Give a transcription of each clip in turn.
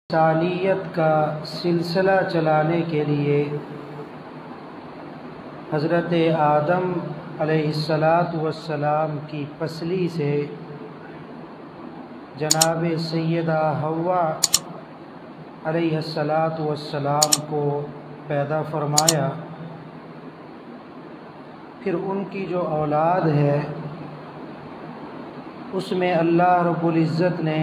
انسانیت کا سلسلہ چلانے کے لیے حضرت آدم علیہ السلام کی پسلی سے جناب سیدہ حوا علیہ السلام کو پیدا فرمایا۔ پھر ان کی جو اولاد ہے اس میں اللہ رب العزت نے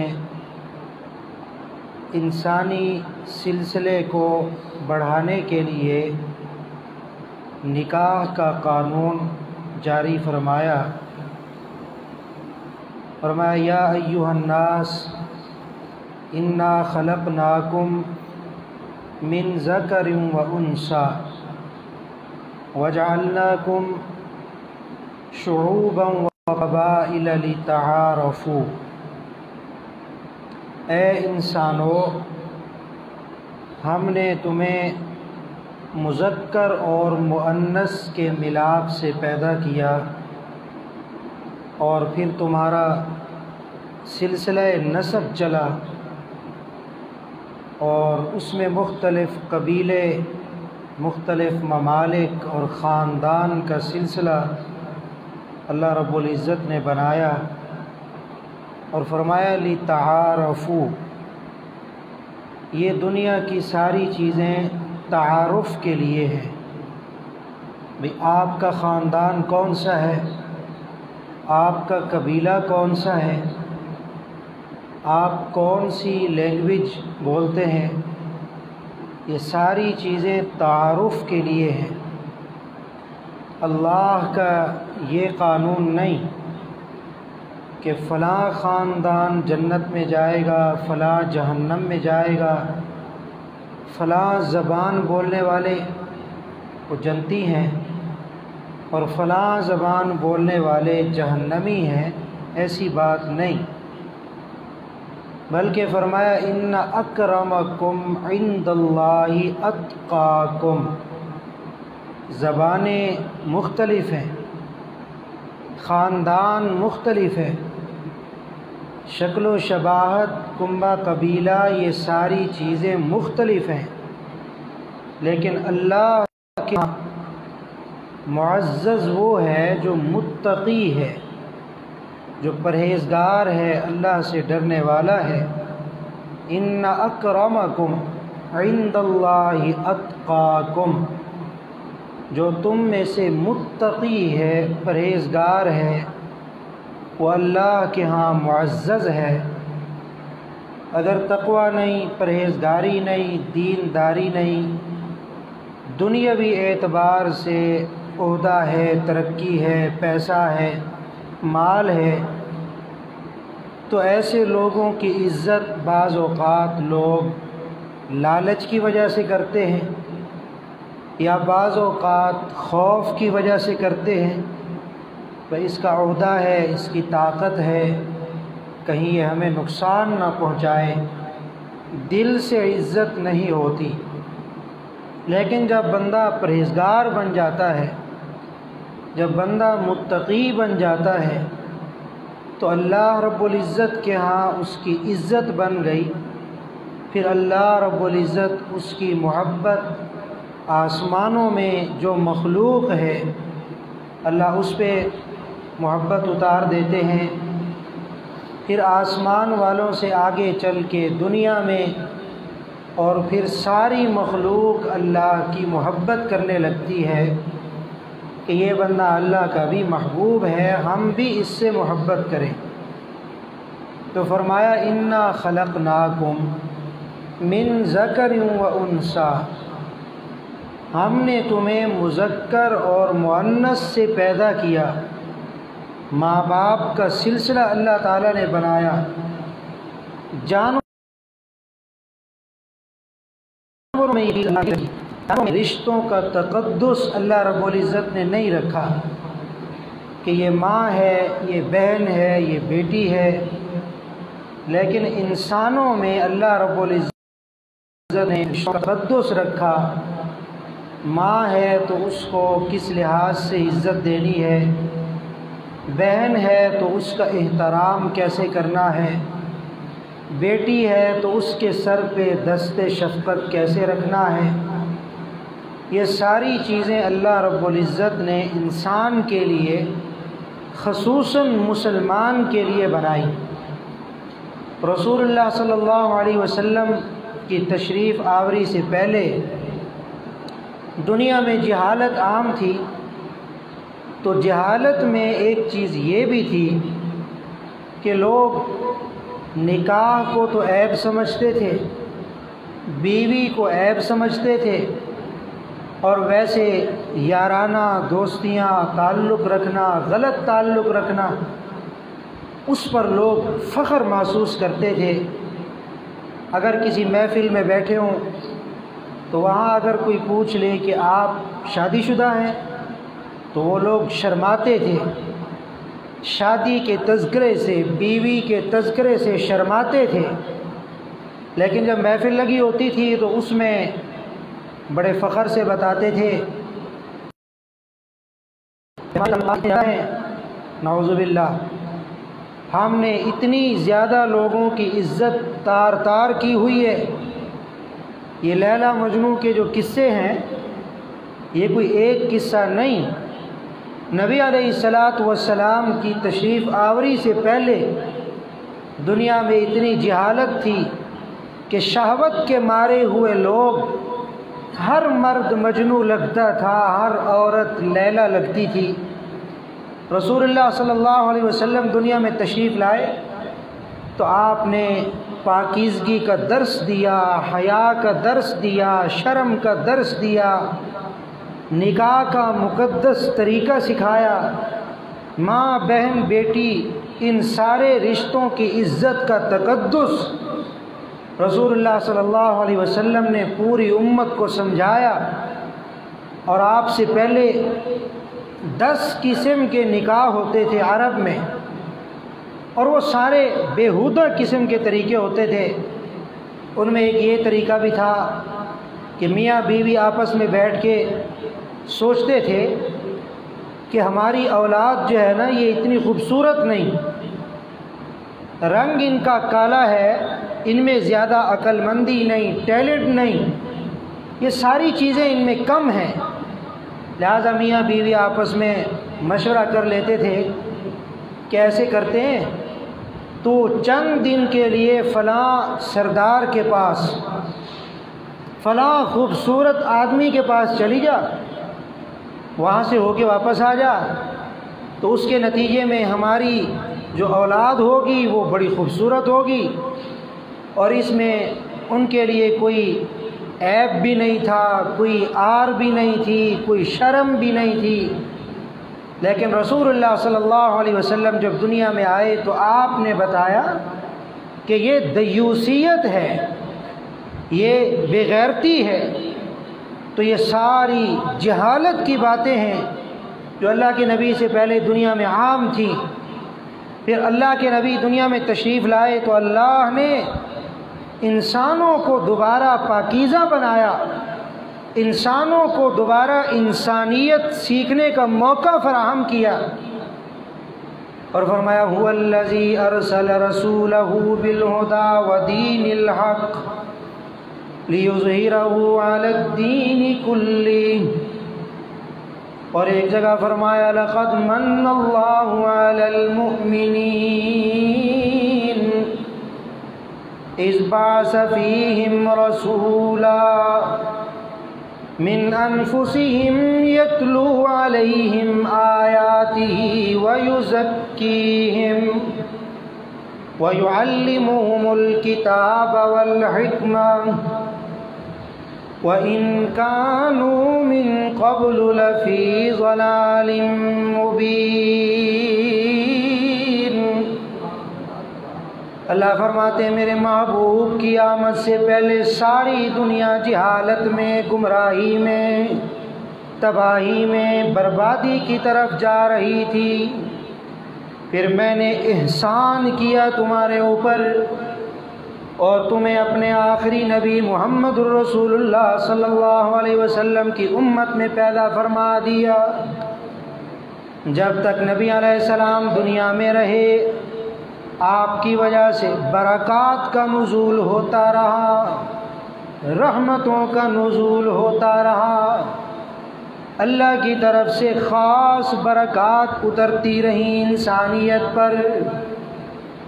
انسانی سلسلے کو بڑھانے کے لیے نکاح کا قانون جاری فرمایا۔ فرمایا یا ایھا الناس انا خلقناکم من ذکر و انثی وجعلناکم شعوبا وقبائل لتعارفوا۔ اے انسانو، ہم نے تمہیں مذکر اور مؤنث کے ملاپ سے پیدا کیا اور پھر تمہارا سلسلہ نسب چلا اور اس میں مختلف قبیلے، مختلف ممالک اور خاندان کا سلسلہ اللہ رب العزت نے بنایا اور فرمایا لتعارفوا۔ یہ دنیا کی ساری چیزیں تعارف کے لیے ہیں۔ بھئی آپ کا خاندان کون سا ہے، آپ کا قبیلہ کون سا ہے، آپ کون سی لینگویج بولتے ہیں، یہ ساری چیزیں تعارف کے لیے ہیں۔ اللہ کا یہ قانون نہیں کہ فلاں خاندان جنت میں جائے گا، فلاں جہنم میں جائے گا، فلاں زبان بولنے والے وہ جنتی ہیں اور فلاں زبان بولنے والے جہنمی ہیں، ایسی بات نہیں، بلکہ فرمایا ان اکرمکم عند اللہ اتقاکم۔ زبانیں مختلف ہیں، خاندان مختلف ہے، شکل و شباہت، کنبہ قبیلہ، یہ ساری چیزیں مختلف ہیں، لیکن اللہ کے معزز وہ ہے جو متقی ہے، جو پرہیزگار ہے، اللہ سے ڈرنے والا ہے۔ ان اکرمکم عند اللہ اتقاکم، جو تم میں سے متقی ہے، پرہیزگار ہے، وہ اللہ کے ہاں معزز ہے۔ اگر تقوی نہیں، پرہیزگاری نہیں، دینداری نہیں، دنیاوی اعتبار سے عہدہ ہے، ترقی ہے، پیسہ ہے، مال ہے، تو ایسے لوگوں کی عزت بعض اوقات لوگ لالچ کی وجہ سے کرتے ہیں یا بعض اوقات خوف کی وجہ سے کرتے ہیں، بھئی اس کا عہدہ ہے، اس کی طاقت ہے، کہیں یہ ہمیں نقصان نہ پہنچائے، دل سے عزت نہیں ہوتی۔ لیکن جب بندہ پرہیزگار بن جاتا ہے، جب بندہ متقی بن جاتا ہے، تو اللہ رب العزت کے ہاں اس کی عزت بن گئی۔ پھر اللہ رب العزت اس کی محبت آسمانوں میں جو مخلوق ہے اللہ اس پہ محبت اتار دیتے ہیں۔ پھر آسمان والوں سے آگے چل کے دنیا میں اور پھر ساری مخلوق اللہ کی محبت کرنے لگتی ہے کہ یہ بندہ اللہ کا بھی محبوب ہے، ہم بھی اس سے محبت کریں۔ تو فرمایا انا خلقناکم من ذکر و انثی، ہم نے تمہیں مذکر اور مؤنث سے پیدا کیا۔ ماں باپ کا سلسلہ اللہ تعالیٰ نے بنایا، جانور میں رشتوں کا تقدس اللہ رب العزت نے نہیں رکھا کہ یہ ماں ہے، یہ بہن ہے، یہ بیٹی ہے، لیکن انسانوں میں اللہ رب العزت نے تقدس رکھا۔ ماں ہے تو اس کو کس لحاظ سے عزت دینی ہے، بہن ہے تو اس کا احترام کیسے کرنا ہے، بیٹی ہے تو اس کے سر پہ دست شفقت کیسے رکھنا ہے، یہ ساری چیزیں اللہ رب العزت نے انسان کے لیے خصوصاً مسلمان کے لیے بنائی۔ رسول اللہ صلی اللہ علیہ وسلم کی تشریف آوری سے پہلے دنیا میں جہالت عام تھی، تو جہالت میں ایک چیز یہ بھی تھی کہ لوگ نکاح کو تو عیب سمجھتے تھے، بیوی کو عیب سمجھتے تھے، اور ویسے یارانہ دوستیاں تعلق رکھنا، غلط تعلق رکھنا، اس پر لوگ فخر محسوس کرتے تھے۔ اگر کسی محفل میں بیٹھے ہوں تو وہاں اگر کوئی پوچھ لے کہ آپ شادی شدہ ہیں تو وہ لوگ شرماتے تھے، شادی کے تذکرے سے، بیوی کے تذکرے سے شرماتے تھے۔ لیکن جب محفل لگی ہوتی تھی تو اس میں بڑے فخر سے بتاتے تھے نعوذ باللہ، ہم نے اتنی زیادہ لوگوں کی عزت تار تار کی ہوئی ہے۔ یہ لیلا مجنوں کے جو قصے ہیں یہ کوئی ایک قصہ نہیں، نبی علیہ السلام کی تشریف آوری سے پہلے دنیا میں اتنی جہالت تھی کہ شہوت کے مارے ہوئے لوگ، ہر مرد مجنوں لگتا تھا، ہر عورت لیلا لگتی تھی۔ رسول اللہ صلی اللہ علیہ وسلم دنیا میں تشریف لائے تو آپ نے پاکیزگی کا درس دیا، حیا کا درس دیا، شرم کا درس دیا، نکاح کا مقدس طریقہ سکھایا، ماں بہن بیٹی ان سارے رشتوں کی عزت کا تقدس رسول اللہ صلی اللہ علیہ وسلم نے پوری امت کو سمجھایا۔ اور آپ سے پہلے 10 قسم کے نکاح ہوتے تھے عرب میں، اور وہ سارے بیہودہ قسم کے طریقے ہوتے تھے۔ ان میں ایک یہ طریقہ بھی تھا کہ میاں بیوی آپس میں بیٹھ کے سوچتے تھے کہ ہماری اولاد جو ہے نا یہ اتنی خوبصورت نہیں، رنگ ان کا کالا ہے، ان میں زیادہ عقل مندی نہیں، ٹیلنٹ نہیں، یہ ساری چیزیں ان میں کم ہیں۔ لہذا میاں بیوی آپس میں مشورہ کر لیتے تھے کہ ایسے کرتے ہیں، تو چند دن کے لیے فلاں سردار کے پاس، فلاں خوبصورت آدمی کے پاس چلی جا، وہاں سے ہو کے واپس آ جا، تو اس کے نتیجے میں ہماری جو اولاد ہوگی وہ بڑی خوبصورت ہوگی۔ اور اس میں ان کے لیے کوئی عیب بھی نہیں تھا، کوئی آر بھی نہیں تھی، کوئی شرم بھی نہیں تھی۔ لیکن رسول اللہ صلی اللہ علیہ وسلم جب دنیا میں آئے تو آپ نے بتایا کہ یہ دیوسیت ہے، یہ بے غیرتی ہے۔ تو یہ ساری جہالت کی باتیں ہیں جو اللہ کے نبی سے پہلے دنیا میں عام تھیں۔ پھر اللہ کے نبی دنیا میں تشریف لائے تو اللہ نے انسانوں کو دوبارہ پاکیزہ بنایا، انسانوں کو دوبارہ انسانیت سیکھنے کا موقع فراہم کیا، اور فرمایا هو الذی ارسل رسولہ بالہدی ودین الحق لیظہرہ علی الدین کلہ۔ اور ایک جگہ فرمایا لقد من اللہ علی المؤمنین اذ بعث فیہم رسولا من انفسہم یتلو علیہم آیاتہ ویزکیہم ویعلمہم الکتاب والحکمہ وَإِن كَانُوا مِن قَبْلُ لَفِي ضَلَالٍ مُبِينٍ۔ اللہ فرماتے ہیں میرے محبوب کی آمد سے پہلے ساری دنیا جہالت میں، گمراہی میں، تباہی میں، بربادی کی طرف جا رہی تھی۔ پھر میں نے احسان کیا تمہارے اوپر اور تمہیں اپنے آخری نبی محمد الرسول اللہ صلی اللہ علیہ وسلم کی امت میں پیدا فرما دیا۔ جب تک نبی علیہ السلام دنیا میں رہے آپ کی وجہ سے برکات کا نزول ہوتا رہا، رحمتوں کا نزول ہوتا رہا، اللہ کی طرف سے خاص برکات اترتی رہیں انسانیت پر۔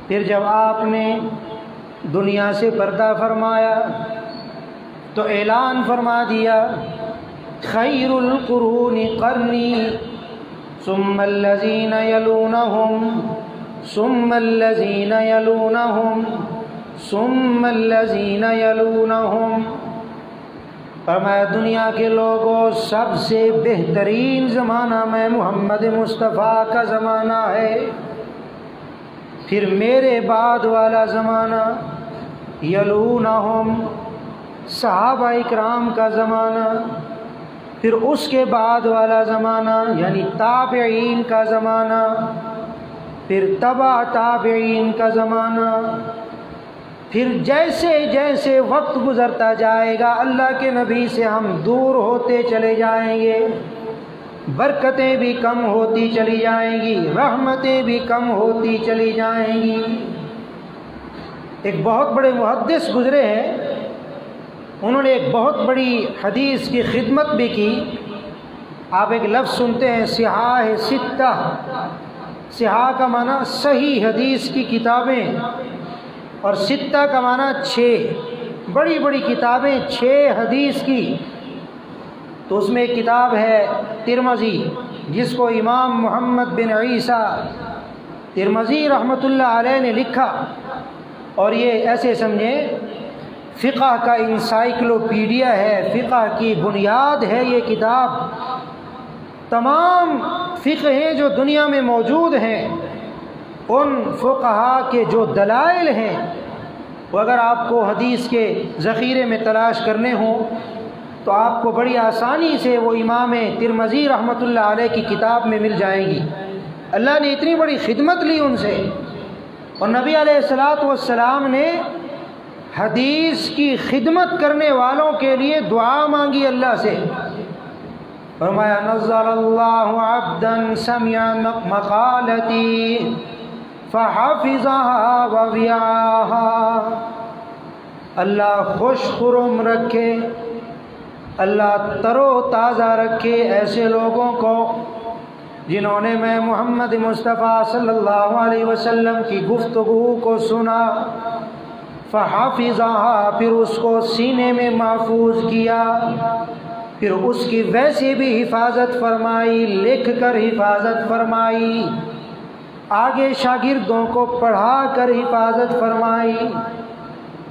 پھر جب آپ نے دنیا سے پردہ فرمایا تو اعلان فرما دیا خیر القرون قرنی ثم الذین یلونہم ثم الذین یلونہم ثم الذین یلونہم۔ فرمایا دنیا کے لوگوں سب سے بہترین زمانہ میں محمد مصطفیٰ کا زمانہ ہے، پھر میرے بعد والا زمانہ یلونہم صحابہ اکرام کا زمانہ، پھر اس کے بعد والا زمانہ یعنی تابعین کا زمانہ، پھر تبع تابعین کا زمانہ، پھر جیسے جیسے وقت گزرتا جائے گا اللہ کے نبی سے ہم دور ہوتے چلے جائیں گے، برکتیں بھی کم ہوتی چلی جائیں گی، رحمتیں بھی کم ہوتی چلی جائیں گی۔ ایک بہت بڑے محدث گزرے ہیں، انہوں نے ایک بہت بڑی حدیث کی خدمت بھی کی۔ آپ ایک لفظ سنتے ہیں صحاح ستہ، صحاح کا معنی صحیح حدیث کی کتابیں، اور ستہ کا معنی 6 بڑی بڑی کتابیں، 6 حدیث کی۔ تو اس میں ایک کتاب ہے ترمذی، جس کو امام محمد بن عیسیٰ ترمذی رحمۃ اللہ علیہ نے لکھا، اور یہ ایسے سمجھیں فقہ کا انسائکلوپیڈیا ہے، فقہ کی بنیاد ہے یہ کتاب۔ تمام فقہیں جو دنیا میں موجود ہیں، ان فقہا کے جو دلائل ہیں، وہ اگر آپ کو حدیث کے ذخیرے میں تلاش کرنے ہوں تو آپ کو بڑی آسانی سے وہ امام ترمذی رحمۃ اللہ علیہ کی کتاب میں مل جائیں گی۔ اللہ نے اتنی بڑی خدمت لی ان سے، اور نبی علیہ الصلوۃ والسلام نے حدیث کی خدمت کرنے والوں کے لیے دعا مانگی اللہ سے۔ فرمایا نزل اللہ عبدا سمع مقالتی فحفظها ووعاها۔ اللہ خوش خرم رکھے، اللہ تر و تازہ رکھے ایسے لوگوں کو جنہوں نے میں محمد مصطفیٰ صلی اللہ علیہ وسلم کی گفتگو کو سنا، فحافظها، پھر اس کو سینے میں محفوظ کیا، پھر اس کی ویسے بھی حفاظت فرمائی، لکھ کر حفاظت فرمائی، آگے شاگردوں کو پڑھا کر حفاظت فرمائی۔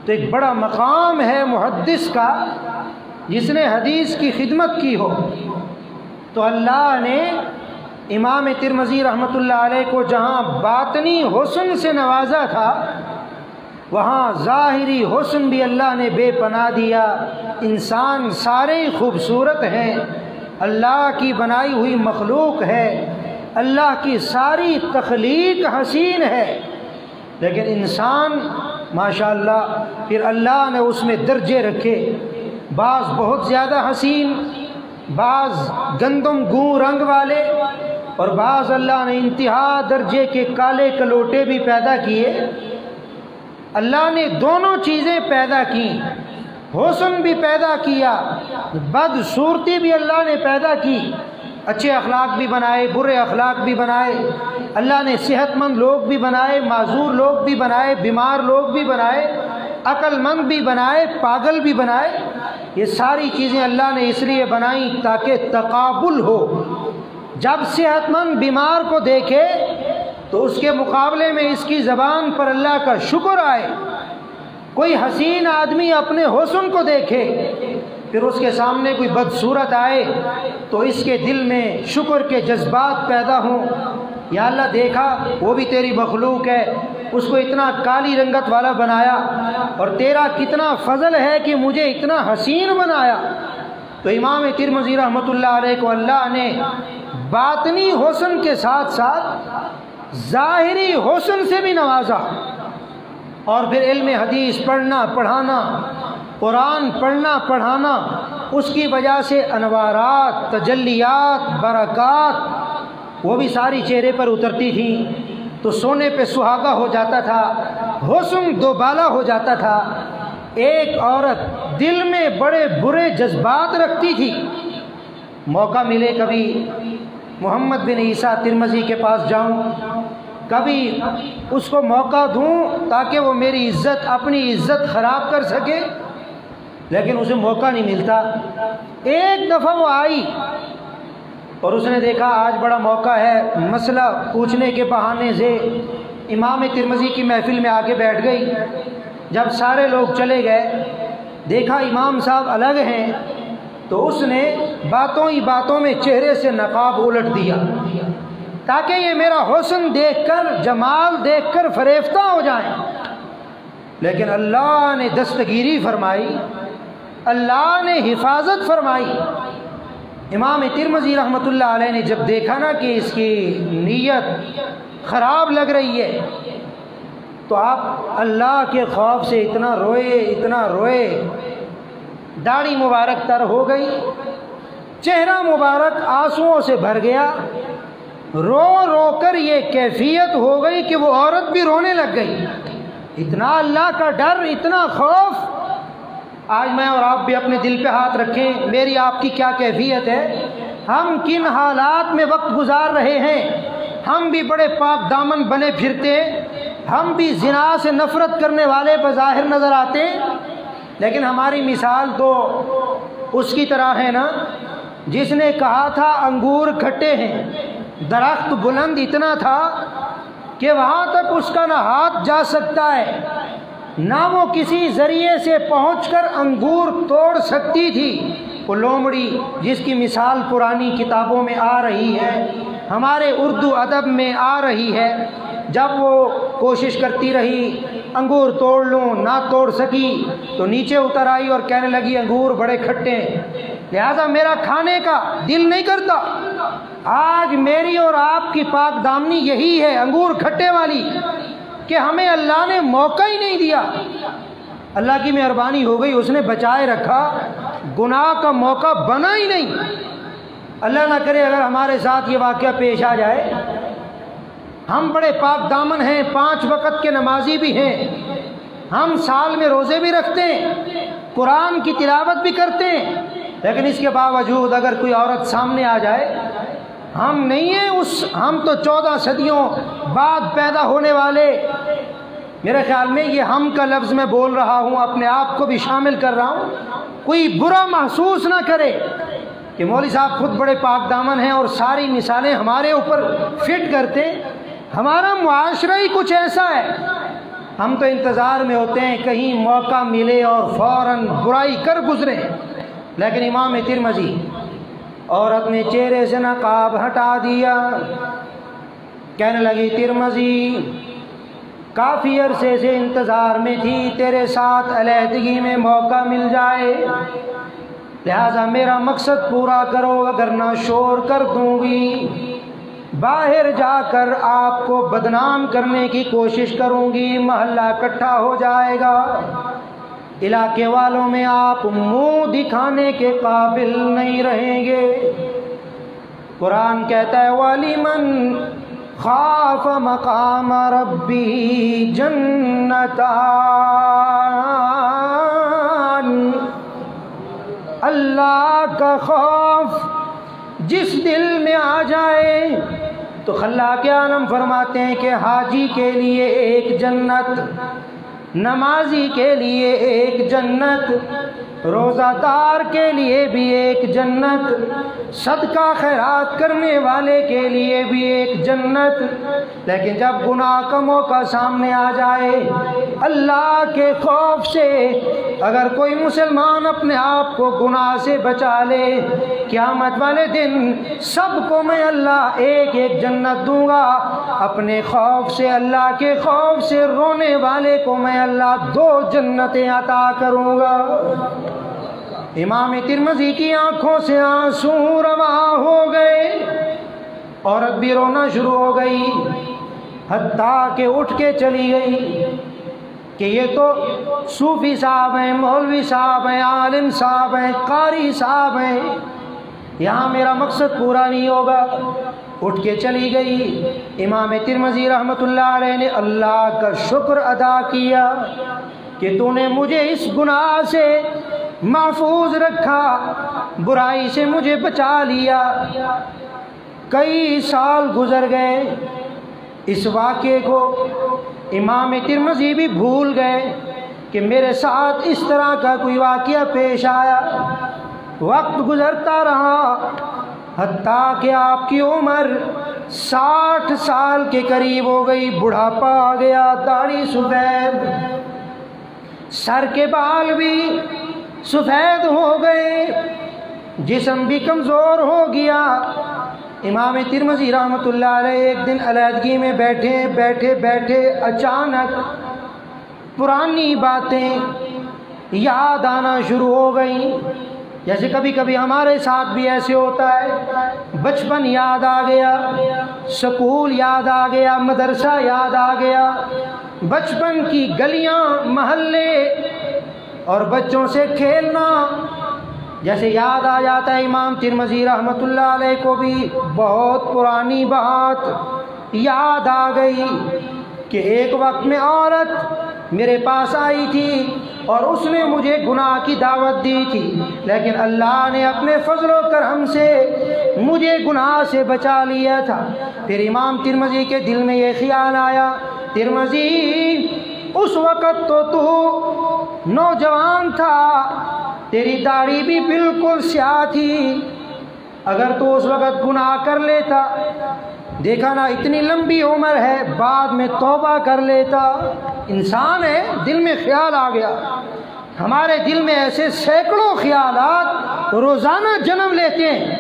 تو ایک بڑا مقام ہے محدث کا، جس نے حدیث کی خدمت کی ہو۔ تو اللہ نے امام ترمذی رحمۃ اللہ علیہ کو جہاں باطنی حسن سے نوازا تھا، وہاں ظاہری حسن بھی اللہ نے بے پناہ دیا۔ انسان سارے خوبصورت ہیں، اللہ کی بنائی ہوئی مخلوق ہے، اللہ کی ساری تخلیق حسین ہے، لیکن انسان ماشاءاللہ پھر اللہ نے اس میں درجے رکھے، بعض بہت زیادہ حسین، بعض گندم گوں رنگ والے، اور بعض اللہ نے انتہا درجے کے کالے کلوٹے بھی پیدا کیے۔ اللہ نے دونوں چیزیں پیدا کی، حسن بھی پیدا کیا، بدصورتی بھی اللہ نے پیدا کی، اچھے اخلاق بھی بنائے، برے اخلاق بھی بنائے، اللہ نے صحت مند لوگ بھی بنائے، معذور لوگ بھی بنائے، بیمار لوگ بھی بنائے، عقل مند بھی بنائے، پاگل بھی بنائے۔ یہ ساری چیزیں اللہ نے اس لیے بنائیں تاکہ تقابل ہو۔ جب صحت مند بیمار کو دیکھے تو اس کے مقابلے میں اس کی زبان پر اللہ کا شکر آئے۔ کوئی حسین آدمی اپنے حسن کو دیکھے، پھر اس کے سامنے کوئی بدصورت آئے تو اس کے دل میں شکر کے جذبات پیدا ہوں، یا اللہ دیکھا وہ بھی تیری مخلوق ہے، اس کو اتنا کالی رنگت والا بنایا، اور تیرا کتنا فضل ہے کہ مجھے اتنا حسین بنایا۔ تو امام ترمذی رحمۃ اللہ علیہ کو اللہ نے باطنی حسن کے ساتھ ساتھ ظاہری حسن سے بھی نوازا، اور پھر علم حدیث پڑھنا پڑھانا، قرآن پڑھنا پڑھانا، اس کی وجہ سے انوارات، تجلیات، برکات وہ بھی ساری چہرے پر اترتی تھیں۔ تو سونے پہ سہاگا ہو جاتا تھا، حسن دوبالا ہو جاتا تھا۔ ایک عورت دل میں بڑے برے جذبات رکھتی تھی، موقع ملے کبھی محمد بن عیسیٰ ترمذی کے پاس جاؤں، کبھی اس کو موقع دوں تاکہ وہ میری عزت، اپنی عزت خراب کر سکے، لیکن اسے موقع نہیں ملتا۔ ایک دفعہ وہ آئی اور اس نے دیکھا آج بڑا موقع ہے، مسئلہ پوچھنے کے بہانے سے امام ترمذی کی محفل میں آ کے بیٹھ گئی۔ جب سارے لوگ چلے گئے، دیکھا امام صاحب الگ ہیں، تو اس نے باتوں ہی باتوں میں چہرے سے نقاب الٹ دیا تاکہ یہ میرا حسن دیکھ کر، جمال دیکھ کر فریفتہ ہو جائیں۔ لیکن اللہ نے دستگیری فرمائی، اللہ نے حفاظت فرمائی۔ امام ترمذی رحمۃ اللہ علیہ نے جب دیکھا نا کہ اس کی نیت خراب لگ رہی ہے، تو آپ اللہ کے خوف سے اتنا روئے، داڑھی مبارک تر ہو گئی، چہرہ مبارک آنسوؤں سے بھر گیا، رو کر یہ کیفیت ہو گئی کہ وہ عورت بھی رونے لگ گئی۔ اتنا اللہ کا ڈر، اتنا خوف۔ آج میں اور آپ بھی اپنے دل پہ ہاتھ رکھیں، میری آپ کی کیا کیفیت ہے؟ ہم کن حالات میں وقت گزار رہے ہیں؟ ہم بھی بڑے پاک دامن بنے پھرتے، ہم بھی زنا سے نفرت کرنے والے بظاہر نظر آتے، لیکن ہماری مثال تو اس کی طرح ہے نا جس نے کہا تھا انگور کھٹے ہیں، درخت بلند اتنا تھا کہ وہاں تک اس کا نہ ہاتھ جا سکتا ہے، نہ وہ کسی ذریعے سے پہنچ کر انگور توڑ سکتی تھی۔ وہ لومڑی جس کی مثال پرانی کتابوں میں آ رہی ہے، ہمارے اردو ادب میں آ رہی ہے، جب وہ کوشش کرتی رہی انگور توڑ لوں، نہ توڑ سکی تو نیچے اتر آئی اور کہنے لگی انگور بڑے کھٹے ہیں، لہذا میرا کھانے کا دل نہیں کرتا۔ آج میری اور آپ کی پاک دامنی یہی ہے، انگور کھٹے والی، کہ ہمیں اللہ نے موقع ہی نہیں دیا۔ اللہ کی مہربانی ہو گئی، اس نے بچائے رکھا، گناہ کا موقع بنا ہی نہیں۔ اللہ نہ کرے اگر ہمارے ساتھ یہ واقعہ پیش آ جائے، ہم بڑے پاک دامن ہیں، 5 وقت کے نمازی بھی ہیں، ہم سال میں روزے بھی رکھتے ہیں، قرآن کی تلاوت بھی کرتے ہیں، لیکن اس کے باوجود اگر کوئی عورت سامنے آ جائے، ہم نہیں ہیں ہم تو 14 صدیوں بعد پیدا ہونے والے۔ میرے خیال میں یہ ہم کا لفظ میں بول رہا ہوں، اپنے آپ کو بھی شامل کر رہا ہوں، کوئی برا محسوس نہ کرے کہ مولوی صاحب خود بڑے پاک دامن ہیں اور ساری مثالیں ہمارے اوپر فٹ کرتے۔ ہمارا معاشرہ ہی کچھ ایسا ہے، ہم تو انتظار میں ہوتے ہیں کہیں موقع ملے اور فوراً برائی کر گزرے۔ لیکن امام ترمذی، عورت نے چہرے سے نقاب ہٹا دیا، کہنے لگی ترمذی کافی عرصے سے انتظار میں تھی تیرے ساتھ علیحدگی میں موقع مل جائے، لہذا میرا مقصد پورا کرو، وگرنہ شور کر دوں گی، باہر جا کر آپ کو بدنام کرنے کی کوشش کروں گی، محلہ اکٹھا ہو جائے گا، علاقے والوں میں آپ منہ دکھانے کے قابل نہیں رہیں گے۔ قرآن کہتا ہے وَلِمَنْ خَافَ مَقَامَ رَبِّهِ جَنَّتَانِ، اللہ کا خوف جس دل میں آ جائے تو خلاق عالم فرماتے ہیں کہ حاجی کے لیے ایک جنت، نمازی کے لیے ایک جنت، روزہ دار کے لیے بھی ایک جنت، صدقہ خیرات کرنے والے کے لیے بھی ایک جنت۔ لیکن جب گناہ کا موقع سامنے آ جائے، اللہ کے خوف سے اگر کوئی مسلمان اپنے آپ کو گناہ سے بچا لے، قیامت والے دن سب کو میں اللہ ایک ایک جنت دوں گا، اپنے خوف سے، اللہ کے خوف سے رونے والے کو میں اللہ 2 جنتیں عطا کروں گا۔ امام ترمذی کی آنکھوں سے آنسو رواں ہو گئے، عورت بھی رونا شروع ہو گئی، حتیٰ کہ اٹھ کے چلی گئی کہ یہ تو صوفی صاحب ہیں، مولوی صاحب ہیں، عالم صاحب ہیں، قاری صاحب ہیں، یہاں میرا مقصد پورا نہیں ہوگا۔ اٹھ کے چلی گئی۔ امام ترمذی رحمۃ اللہ علیہ نے اللہ کا شکر ادا کیا کہ تو نے مجھے اس گناہ سے محفوظ رکھا، برائی سے مجھے بچا لیا۔ کئی سال گزر گئے، اس واقعے کو امام ترمذی بھی بھول گئے کہ میرے ساتھ اس طرح کا کوئی واقعہ پیش آیا۔ وقت گزرتا رہا حتیٰ کہ آپ کی عمر 60 سال کے قریب ہو گئی، بڑھاپا آ گیا، داڑھی سفید، سر کے بال بھی سفید ہو گئے، جسم بھی کمزور ہو گیا۔ امام ترمذی رحمۃ اللہ علیہ ایک دن علیحدگی میں بیٹھے اچانک پرانی باتیں یاد آنا شروع ہو گئیں، جیسے کبھی کبھی ہمارے ساتھ بھی ایسے ہوتا ہے۔ بچپن یاد آ گیا، سکول یاد آ گیا، مدرسہ یاد آ گیا، بچپن کی گلیاں، محلے اور بچوں سے کھیلنا جیسے یاد آ جاتا ہے۔ امام ترمذی رحمۃ اللہ علیہ کو بھی بہت پرانی بات یاد آ گئی کہ ایک وقت میں عورت میرے پاس آئی تھی اور اس نے مجھے گناہ کی دعوت دی تھی، لیکن اللہ نے اپنے فضل و کرم سے مجھے گناہ سے بچا لیا تھا۔ پھر امام ترمذی کے دل میں یہ خیال آیا، ترمذی اس وقت تو نوجوان تھا، تیری داڑھی بھی بالکل سیاہ تھی، اگر تو اس وقت گناہ کر لیتا، دیکھا نا اتنی لمبی عمر ہے، بعد میں توبہ کر لیتا۔ انسان ہے، دل میں خیال آ گیا۔ ہمارے دل میں ایسے سینکڑوں خیالات روزانہ جنم لیتے ہیں،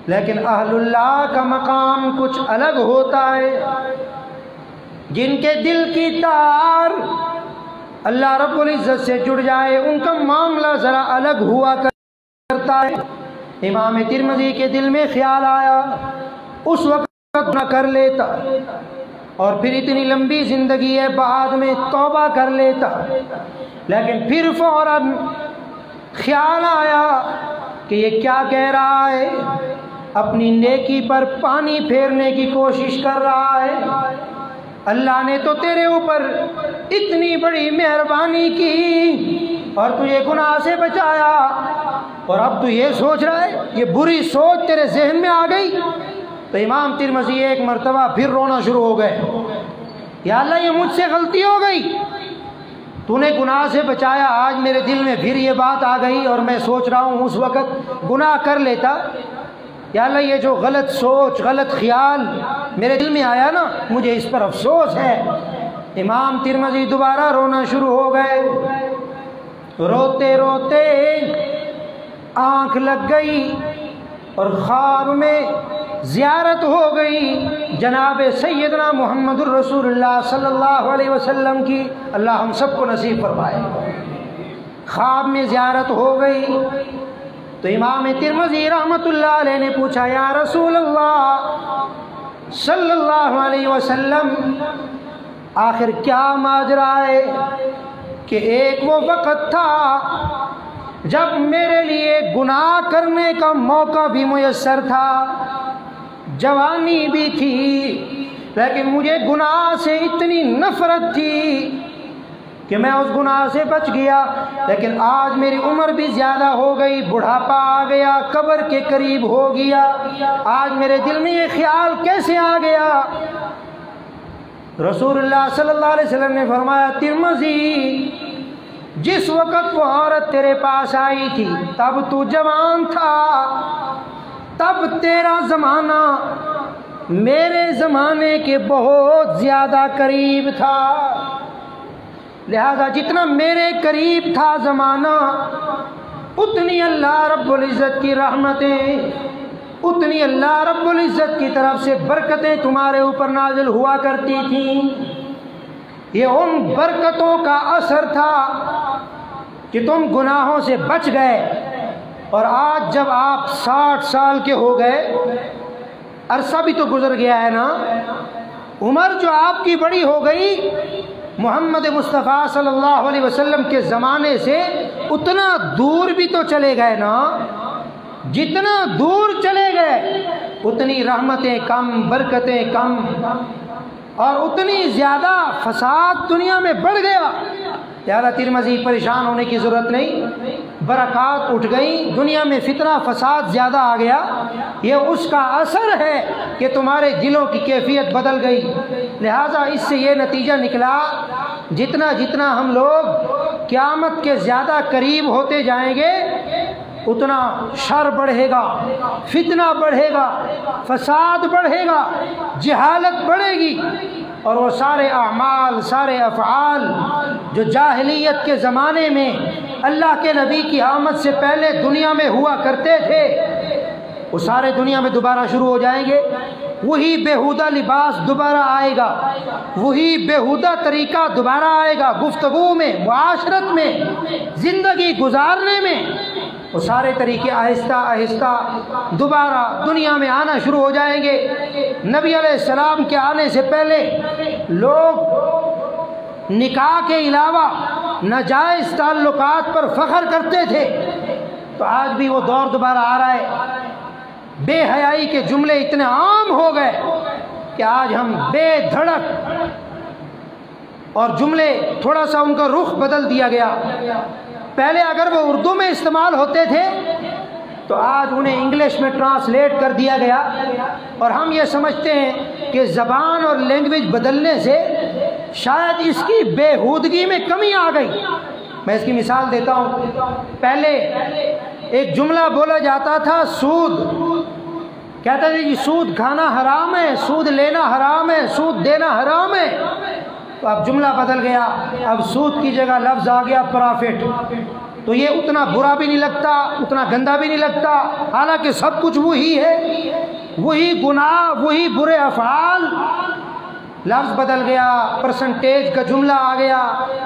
لیکن اہل اللہ کا مقام کچھ الگ ہوتا ہے، جن کے دل کی تار اللہ رب العزت سے جڑ جائے ان کا معاملہ ذرا الگ ہوا کرتا ہے۔ امام ترمذی کے دل میں خیال آیا، اس وقت نہ کر لیتا اور پھر اتنی لمبی زندگی ہے، بعد میں توبہ کر لیتا، لیکن پھر فوراً خیال آیا کہ یہ کیا کہہ رہا ہے، اپنی نیکی پر پانی پھیرنے کی کوشش کر رہا ہے۔ اللہ نے تو تیرے اوپر اتنی بڑی مہربانی کی اور تجھے گناہ سے بچایا، اور اب تو یہ سوچ رہا ہے، یہ بری سوچ تیرے ذہن میں آ گئی۔ تو امام ترمذی ایک مرتبہ پھر رونا شروع ہو گئے، یا اللہ یہ مجھ سے غلطی ہو گئی، تو نے گناہ سے بچایا، آج میرے دل میں پھر یہ بات آ گئی اور میں سوچ رہا ہوں اس وقت گناہ کر لیتا۔ یا اللہ یہ جو غلط سوچ، غلط خیال میرے دل میں آیا نا، مجھے اس پر افسوس ہے۔ امام ترمذی دوبارہ رونا شروع ہو گئے، روتے روتے آنکھ لگ گئی اور خواب میں زیارت ہو گئی جناب سیدنا محمد الرسول اللہ صلی اللہ علیہ وسلم کی، اللہ ہم سب کو نصیب فرمائے۔ خواب میں زیارت ہو گئی تو امام ترمذی رحمۃ اللہ علیہ نے پوچھا، یا رسول اللہ صلی اللہ علیہ وسلم، آخر کیا ماجرا ہے کہ ایک وہ وقت تھا جب میرے لیے گناہ کرنے کا موقع بھی میسر تھا، جوانی بھی تھی، لیکن مجھے گناہ سے اتنی نفرت تھی کہ میں اس گناہ سے بچ گیا، لیکن آج میری عمر بھی زیادہ ہو گئی، بڑھاپا آ گیا، قبر کے قریب ہو گیا، آج میرے دل میں یہ خیال کیسے آ گیا؟ رسول اللہ صلی اللہ علیہ وسلم نے فرمایا، ترمذی جس وقت وہ عورت تیرے پاس آئی تھی تب تو جوان تھا، تب تیرا زمانہ میرے زمانے کے بہت زیادہ قریب تھا، لہذا جتنا میرے قریب تھا زمانہ، اتنی اللہ رب العزت کی رحمتیں، اتنی اللہ رب العزت کی طرف سے برکتیں تمہارے اوپر نازل ہوا کرتی تھیں۔ یہ ان برکتوں کا اثر تھا کہ تم گناہوں سے بچ گئے، اور آج جب آپ 60 سال کے ہو گئے، عرصہ بھی تو گزر گیا ہے نا، عمر جو آپ کی بڑی ہو گئی، محمد مصطفیٰ صلی اللہ علیہ وسلم کے زمانے سے اتنا دور بھی تو چلے گئے نا، جتنا دور چلے گئے اتنی رحمتیں کم، برکتیں کم، اور اتنی زیادہ فساد دنیا میں بڑھ گیا۔ لہذا ترمذی پریشان ہونے کی ضرورت نہیں، برکات اٹھ گئی، دنیا میں فتنہ فساد زیادہ آ گیا، یہ اس کا اثر ہے کہ تمہارے دلوں کی کیفیت بدل گئی۔ لہذا اس سے یہ نتیجہ نکلا، جتنا جتنا ہم لوگ قیامت کے زیادہ قریب ہوتے جائیں گے اتنا شر بڑھے گا، فتنہ بڑھے گا، فساد بڑھے گا، جہالت بڑھے گی، اور وہ سارے اعمال، سارے افعال جو جاہلیت کے زمانے میں اللہ کے نبی کی آمد سے پہلے دنیا میں ہوا کرتے تھے وہ سارے دنیا میں دوبارہ شروع ہو جائیں گے۔ وہی بیہودہ لباس دوبارہ آئے گا، وہی بیہودہ طریقہ دوبارہ آئے گا، گفتگو میں، معاشرت میں، زندگی گزارنے میں، وہ سارے طریقے آہستہ آہستہ دوبارہ دنیا میں آنا شروع ہو جائیں گے۔ نبی علیہ السلام کے آنے سے پہلے لوگ نکاح کے علاوہ ناجائز تعلقات پر فخر کرتے تھے، تو آج بھی وہ دور دوبارہ آ رہا ہے۔ بے حیائی کے جملے اتنے عام ہو گئے کہ آج ہم بے دھڑک، اور جملے تھوڑا سا ان کا رخ بدل دیا گیا۔ پہلے اگر وہ اردو میں استعمال ہوتے تھے تو آج انہیں انگلش میں ٹرانسلیٹ کر دیا گیا، اور ہم یہ سمجھتے ہیں کہ زبان اور لینگویج بدلنے سے شاید اس کی بےہودگی میں کمی آ گئی۔ میں اس کی مثال دیتا ہوں۔ پہلے ایک جملہ بولا جاتا تھا، سود، کہتے تھے کہ سود کھانا حرام ہے، سود لینا حرام ہے، سود دینا حرام ہے۔ تو اب جملہ بدل گیا، اب سود کی جگہ لفظ آ گیا پرافٹ، تو یہ اتنا برا بھی نہیں لگتا، اتنا گندا بھی نہیں لگتا، حالانکہ سب کچھ وہی ہے، وہی گناہ، وہی برے افعال، لفظ بدل گیا، پرسنٹیج کا جملہ آ گیا،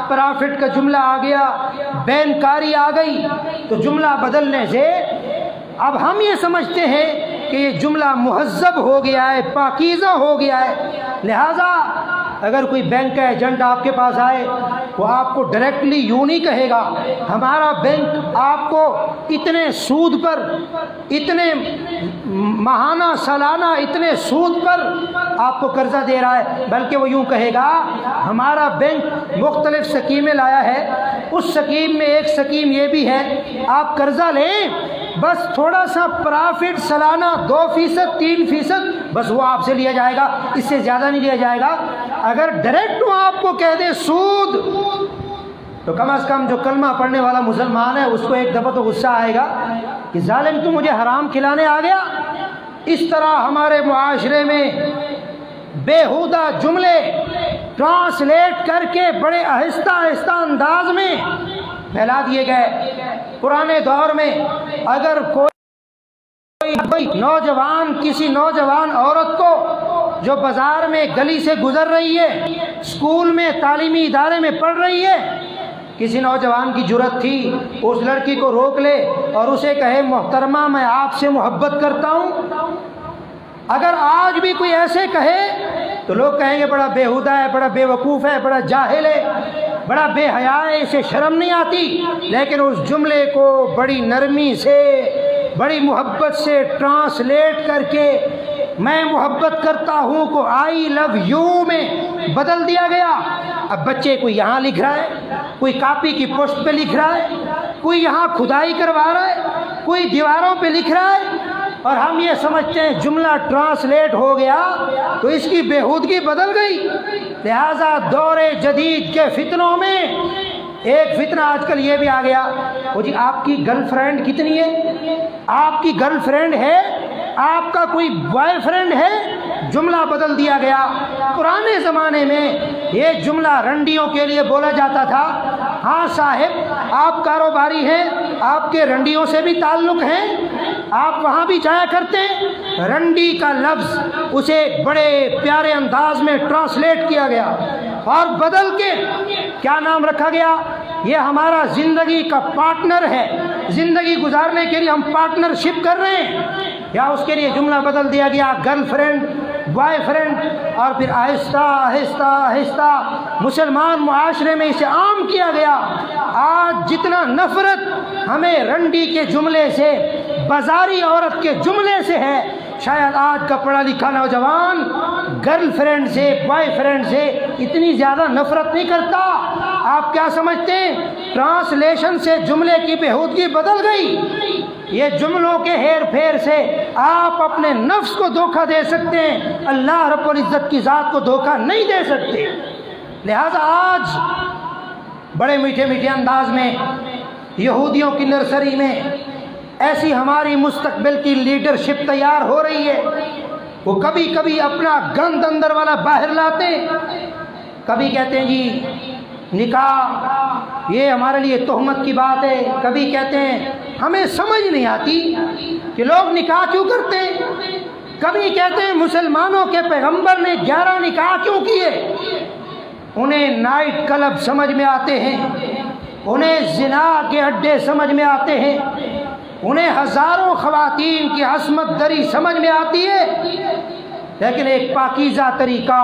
پرافٹ کا جملہ آ گیا، بینکاری آ گئی۔ تو جملہ بدلنے سے اب ہم یہ سمجھتے ہیں کہ یہ جملہ مہذب ہو گیا ہے، پاکیزہ ہو گیا ہے۔ لہذا اگر کوئی بینک کا ایجنٹ آپ کے پاس آئے، وہ آپ کو ڈائریکٹلی یوں نہیں کہے گا ہمارا بینک آپ کو اتنے سود پر، اتنے ماہانہ سالانہ اتنے سود پر آپ کو قرضہ دے رہا ہے، بلکہ وہ یوں کہے گا ہمارا بینک مختلف سکیمیں لایا ہے، اس سکیم میں ایک سکیم یہ بھی ہے آپ قرضہ لیں، بس تھوڑا سا پرافٹ سالانہ 2%، 3%، بس وہ آپ سے لیا جائے گا، اس سے زیادہ نہیں لیا جائے گا۔ اگر ڈائریکٹ وہ آپ کو کہہ دے سود، تو کم از کم جو کلمہ پڑھنے والا مسلمان ہے اس کو ایک دفعہ تو غصہ آئے گا کہ ظالم تو مجھے حرام کھلانے آ گیا۔ اس طرح ہمارے معاشرے میں بیہودہ جملے ٹرانسلیٹ کر کے بڑے آہستہ آہستہ انداز میں پھیلا دیے گئے۔ پرانے دور میں اگر کوئی نوجوان کسی نوجوان عورت کو جو بازار میں گلی سے گزر رہی ہے، اسکول میں تعلیمی ادارے میں پڑھ رہی ہے، کسی نوجوان کی جرأت تھی اس لڑکی کو روک لے اور اسے کہے محترمہ میں آپ سے محبت کرتا ہوں، اگر آج بھی کوئی ایسے کہے تو لوگ کہیں گے بڑا بیہودہ ہے، بڑا بے وقوف ہے، بڑا جاہل ہے، بڑا بے حیا ہے، اسے شرم نہیں آتی۔ لیکن اس جملے کو بڑی نرمی سے، بڑی محبت سے ٹرانسلیٹ کر کے میں محبت کرتا ہوں کو آئی لو یو میں بدل دیا گیا۔ اب بچے کوئی یہاں لکھ رہا ہے، کوئی کاپی کی پوسٹ پہ لکھ رہا ہے، کوئی یہاں کھدائی کروا رہا ہے، کوئی دیواروں پہ لکھ رہا ہے، اور ہم یہ سمجھتے ہیں جملہ ٹرانسلیٹ ہو گیا تو اس کی بےہودگی بدل گئی۔ لہذا دور جدید کے فتنوں میں ایک فتنہ آج کل یہ بھی آ گیا، وہ جی آپ کی گرل فرینڈ کتنی ہے، آپ کی گرل فرینڈ ہے، آپ کا کوئی بوائے فرینڈ ہے، جملہ بدل دیا گیا۔ پرانے زمانے میں یہ جملہ رنڈیوں کے لیے بولا جاتا تھا، ہاں صاحب آپ کاروباری ہیں، آپ کے رنڈیوں سے بھی تعلق ہیں، آپ وہاں بھی جایا کرتے ہیں۔ رنڈی کا لفظ اسے بڑے پیارے انداز میں ٹرانسلیٹ کیا گیا اور بدل کے کیا نام رکھا گیا، یہ ہمارا زندگی کا پارٹنر ہے، زندگی گزارنے کے لیے ہم پارٹنرشپ کر رہے ہیں، یا اس کے لیے جملہ بدل دیا گیا گرل فرینڈ، بوائے فرینڈ، اور پھر آہستہ آہستہ آہستہ مسلمان معاشرے میں اسے عام کیا گیا۔ آج جتنا نفرت ہمیں رنڈی کے جملے سے، بازاری عورت کے جملے سے ہے، شاید آج کا پڑھا لکھا نوجوان گرل فرینڈ سے، بوائے فرینڈ سے اتنی زیادہ نفرت نہیں کرتا۔ آپ کیا سمجھتے ہیں؟ ٹرانسلیشن سے جملے کی بےہودگی بدل گئی۔ یہ جملوں کے ہیر پھیر سے آپ اپنے نفس کو دھوکہ دے سکتے ہیں، اللہ رب العزت کی ذات کو دھوکہ نہیں دے سکتے۔ لہذا آج بڑے میٹھے میٹھے انداز میں یہودیوں کی نرسری میں ایسی ہماری مستقبل کی لیڈرشپ تیار ہو رہی ہے، وہ کبھی کبھی اپنا گند اندر والا باہر لاتے ہیں، کبھی کہتے ہیں جی نکاح یہ ہمارے لیے تہمت کی بات ہے، کبھی کہتے ہیں ہمیں سمجھ نہیں آتی کہ لوگ نکاح کیوں کرتے ہیں، کبھی کہتے ہیں مسلمانوں کے پیغمبر نے 11 نکاح کیوں کیے۔ انہیں نائٹ کلب سمجھ میں آتے ہیں، انہیں زنا کے اڈے سمجھ میں آتے ہیں، انہیں ہزاروں خواتین کی عصمت دری سمجھ میں آتی ہے، لیکن ایک پاکیزہ طریقہ،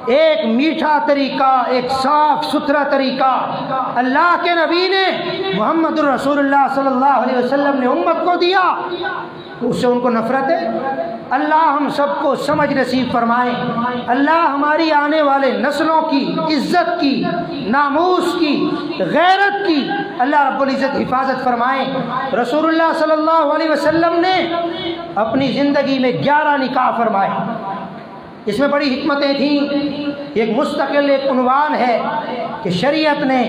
ایک میٹھا طریقہ، ایک صاف ستھرا طریقہ اللہ کے نبی نے، محمد الرسول اللہ صلی اللہ علیہ وسلم نے امت کو دیا، اس سے ان کو نفرت ہے۔ اللہ ہم سب کو سمجھ نصیب فرمائے، اللہ ہماری آنے والے نسلوں کی عزت کی، ناموس کی، غیرت کی اللہ رب العزت حفاظت فرمائے۔ رسول اللہ صلی اللہ علیہ وسلم نے اپنی زندگی میں 11 نکاح فرمائے، اس میں بڑی حکمتیں تھیں۔ ایک مستقل ایک عنوان ہے کہ شریعت نے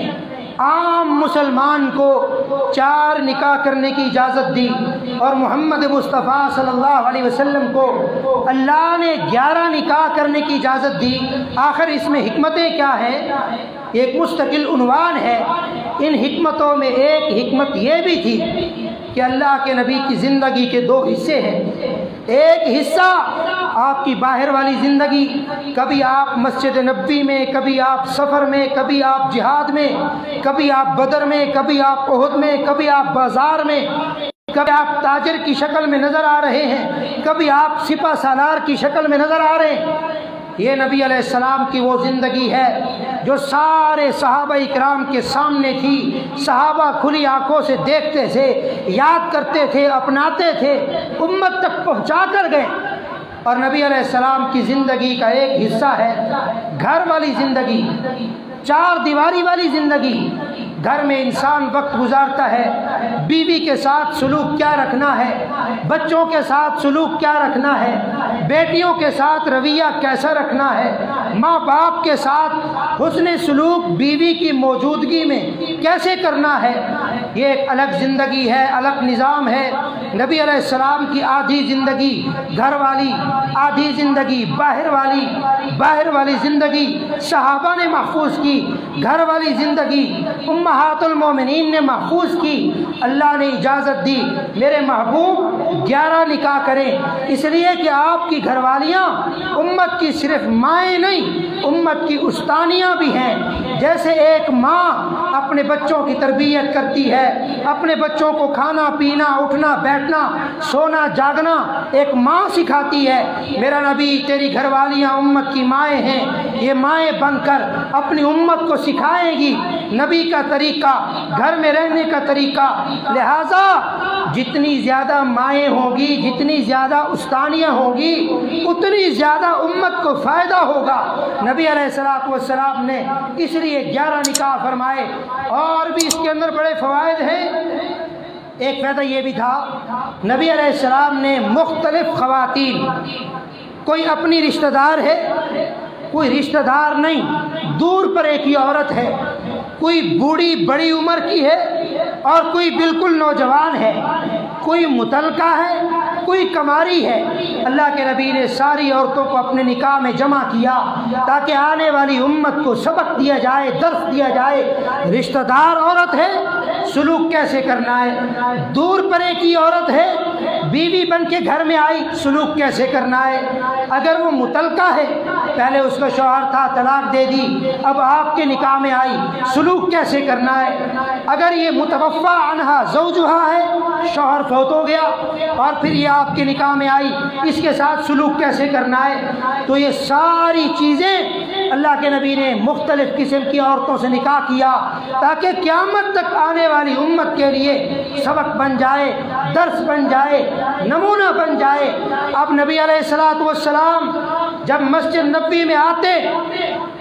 عام مسلمان کو 4 نکاح کرنے کی اجازت دی، اور محمد مصطفیٰ صلی اللہ علیہ وسلم کو اللہ نے 11 نکاح کرنے کی اجازت دی۔ آخر اس میں حکمتیں کیا ہیں؟ ایک مستقل عنوان ہے۔ ان حکمتوں میں ایک حکمت یہ بھی تھی کہ اللہ کے نبی کی زندگی کے 2 حصے ہیں۔ ایک حصہ آپ کی باہر والی زندگی، کبھی آپ مسجد نبوی میں، کبھی آپ سفر میں، کبھی آپ جہاد میں، کبھی آپ بدر میں، کبھی آپ احد میں، کبھی آپ بازار میں، کبھی آپ تاجر کی شکل میں نظر آ رہے ہیں، کبھی آپ سپہ سالار کی شکل میں نظر آ رہے ہیں۔ یہ نبی علیہ السلام کی وہ زندگی ہے جو سارے صحابہ اکرام کے سامنے تھی، صحابہ کھلی آنکھوں سے دیکھتے تھے، یاد کرتے تھے، اپناتے تھے، امت تک پہنچا کر گئے۔ اور نبی علیہ السلام کی زندگی کا ایک حصہ ہے گھر والی زندگی، 4 دیواری والی زندگی۔ گھر میں انسان وقت گزارتا ہے، بیوی کے ساتھ سلوک کیا رکھنا ہے، بچوں کے ساتھ سلوک کیا رکھنا ہے، بیٹیوں کے ساتھ رویہ کیسا رکھنا ہے، ماں باپ کے ساتھ حسن سلوک بیوی کی موجودگی میں کیسے کرنا ہے۔ یہ ایک الگ زندگی ہے، الگ نظام ہے۔ نبی علیہ السلام کی آدھی زندگی گھر والی، آدھی زندگی باہر والی زندگی صحابہ نے محفوظ کی، گھر والی زندگی امہات المومنین نے محفوظ کی۔ اللہ نے اجازت دی میرے محبوب 11 نکاح کریں، اس لیے کہ آپ کی گھر والیاں امت کی صرف مائیں نہیں، امت کی استانیاں بھی ہیں۔ جیسے ایک ماں اپنے بچوں کی تربیت کرتی ہے، اپنے بچوں کو کھانا پینا، اٹھنا بیٹھنا، سونا جاگنا ایک ماں سکھاتی ہے، میرا نبی تیری گھر والیاں امت کی مائیں ہیں، یہ مائیں بن کر اپنی امت کو سکھائیں گی نبی کا طریقہ، گھر میں رہنے کا طریقہ۔ لہٰذا جتنی زیادہ مائیں ہوں گی، جتنی زیادہ استانیاں ہوں گی، اتنی زیادہ امت کو فائدہ ہوگا۔ نبی علیہ السلام نے اس لیے 11 نکاح فرمائے، اور بھی اس کے اندر بڑے فوائد ہیں۔ ایک فائدہ یہ بھی تھا، نبی علیہ السلام نے مختلف خواتین، کوئی اپنی رشتہ دار ہے، کوئی رشتہ دار نہیں، دور پر ایک ہی عورت ہے، کوئی بوڑھی بڑی عمر کی ہے اور کوئی بالکل نوجوان ہے، کوئی متعلقہ ہے، کوئی کماری ہے۔ اللہ کے نبی نے ساری عورتوں کو اپنے نکاح میں جمع کیا تاکہ آنے والی امت کو سبق دیا جائے، درس دیا جائے۔ رشتہ دار عورت ہے، سلوک کیسے کرنا ہے، دور پر ایک ہی عورت ہے، بیوی بن کے گھر میں آئی، سلوک کیسے کرنا ہے۔ اگر وہ متعلقہ ہے، پہلے اس کا شوہر تھا، طلاق دے دی، اب آپ کے نکاح میں آئی، سلوک کیسے کرنا ہے۔ اگر یہ متوفی عنہا زوجہا ہے، شوہر فوت ہو گیا اور پھر یہ آپ کے نکاح میں آئی، اس کے ساتھ سلوک کیسے کرنا ہے۔ تو یہ ساری چیزیں اللہ کے نبی نے مختلف قسم کی عورتوں سے نکاح کیا تاکہ قیامت تک آنے والی امت کے لیے سبق بن جائے، درس بن جائے، نمونہ بن جائے۔ اب نبی علیہ الصلوۃ والسلام جب مسجد نبوی میں آتے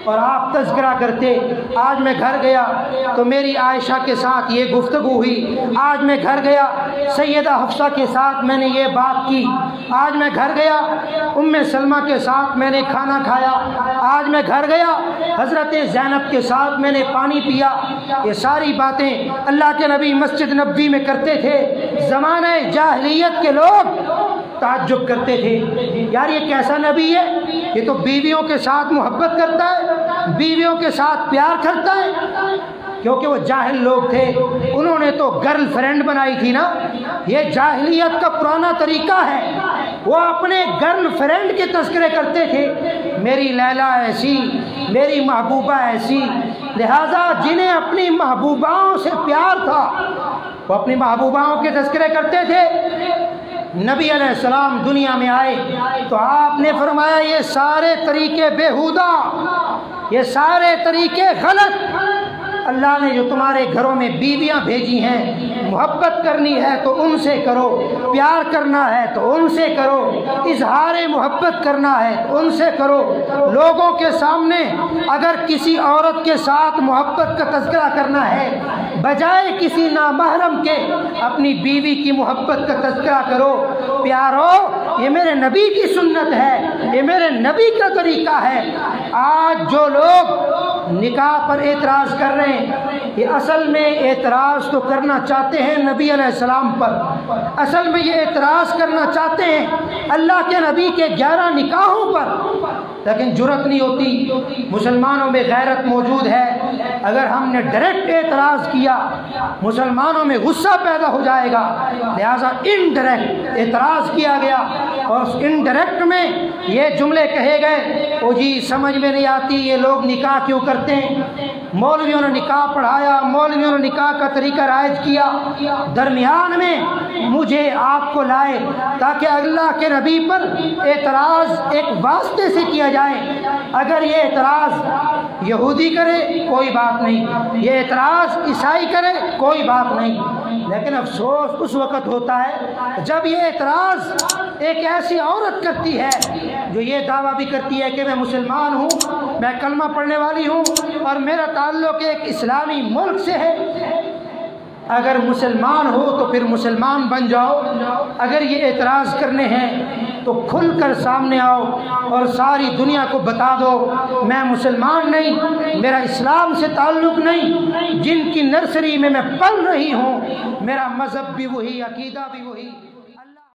اور آپ تذکرہ کرتے، آج میں گھر گیا تو میری عائشہ کے ساتھ یہ گفتگو ہوئی، آج میں گھر گیا سیدہ حفصہ کے ساتھ میں نے یہ بات کی، آج میں گھر گیا ام سلمہ کے ساتھ میں نے کھانا کھایا، آج میں گھر گیا حضرت زینب کے ساتھ میں نے پانی پیا۔ یہ ساری باتیں اللہ کے نبی مسجد نبوی میں کرتے تھے۔ زمانہ جاہلیت کے لوگ تعجب کرتے تھے، یار یہ کیسا نبی ہے، یہ تو بیویوں کے ساتھ محبت کرتا ہے، بیویوں کے ساتھ پیار کرتا ہے، کیونکہ وہ جاہل لوگ تھے، انہوں نے تو گرل فرینڈ بنائی تھی نا۔ یہ جاہلیت کا پرانا طریقہ ہے، وہ اپنے گرل فرینڈ کے تذکرے کرتے تھے، میری لیلا ایسی، میری محبوبہ ایسی۔ لہٰذا جنہیں اپنی محبوباؤں سے پیار تھا وہ اپنی محبوباؤں کے تذکرے کرتے تھے۔ نبی علیہ السلام دنیا میں آئے تو آپ نے فرمایا یہ سارے طریقے بیہودہ، یہ سارے طریقے غلط۔ اللہ نے جو تمہارے گھروں میں بیویاں بھیجی ہیں، محبت کرنی ہے تو ان سے کرو، پیار کرنا ہے تو ان سے کرو، اظہار محبت کرنا ہے تو ان سے کرو۔ لوگوں کے سامنے اگر کسی عورت کے ساتھ محبت کا تذکرہ کرنا ہے، بجائے کسی نامحرم کے اپنی بیوی کی محبت کا تذکرہ کرو۔ پیارو، یہ میرے نبی کی سنت ہے، یہ میرے نبی کا طریقہ ہے۔ آج جو لوگ نکاح پر اعتراض کر رہے ہیں، یہ اصل میں اعتراض تو کرنا چاہتے ہیں نبی علیہ السلام پر، اصل میں یہ اعتراض کرنا چاہتے ہیں اللہ کے نبی کے 11 نکاحوں پر، لیکن جرأت نہیں ہوتی۔ مسلمانوں میں غیرت موجود ہے، اگر ہم نے ڈائریکٹ اعتراض کیا مسلمانوں میں غصہ پیدا ہو جائے گا، لہٰذا انڈائریکٹ اعتراض کیا گیا، اور اس انڈائریکٹ میں یہ جملے کہے گئے، او جی سمجھ میں نہیں آتی یہ لوگ نکاح کیوں کرتے ہیں، مولویوں نے نکاح پڑھایا، مولویوں نے نکاح کا طریقہ رائج کیا، درمیان میں مجھے آپ کو لائے تاکہ اللہ کے نبی پر اعتراض ایک واسطے سے کیا جائے۔ اگر یہ اعتراض یہودی کرے کوئی بات نہیں، یہ اعتراض عیسائی کرے کوئی بات نہیں، لیکن افسوس اس وقت ہوتا ہے جب یہ اعتراض ایک ایسی عورت کرتی ہے جو یہ دعویٰ بھی کرتی ہے کہ میں مسلمان ہوں، میں کلمہ پڑھنے والی ہوں اور میرا تعلق ایک اسلامی ملک سے ہے۔ اگر مسلمان ہو تو پھر مسلمان بن جاؤ، اگر یہ اعتراض کرنے ہیں تو کھل کر سامنے آؤ اور ساری دنیا کو بتا دو میں مسلمان نہیں، میرا اسلام سے تعلق نہیں، جن کی نرسری میں پل رہی ہوں، میرا مذہب بھی وہی، عقیدہ بھی وہی۔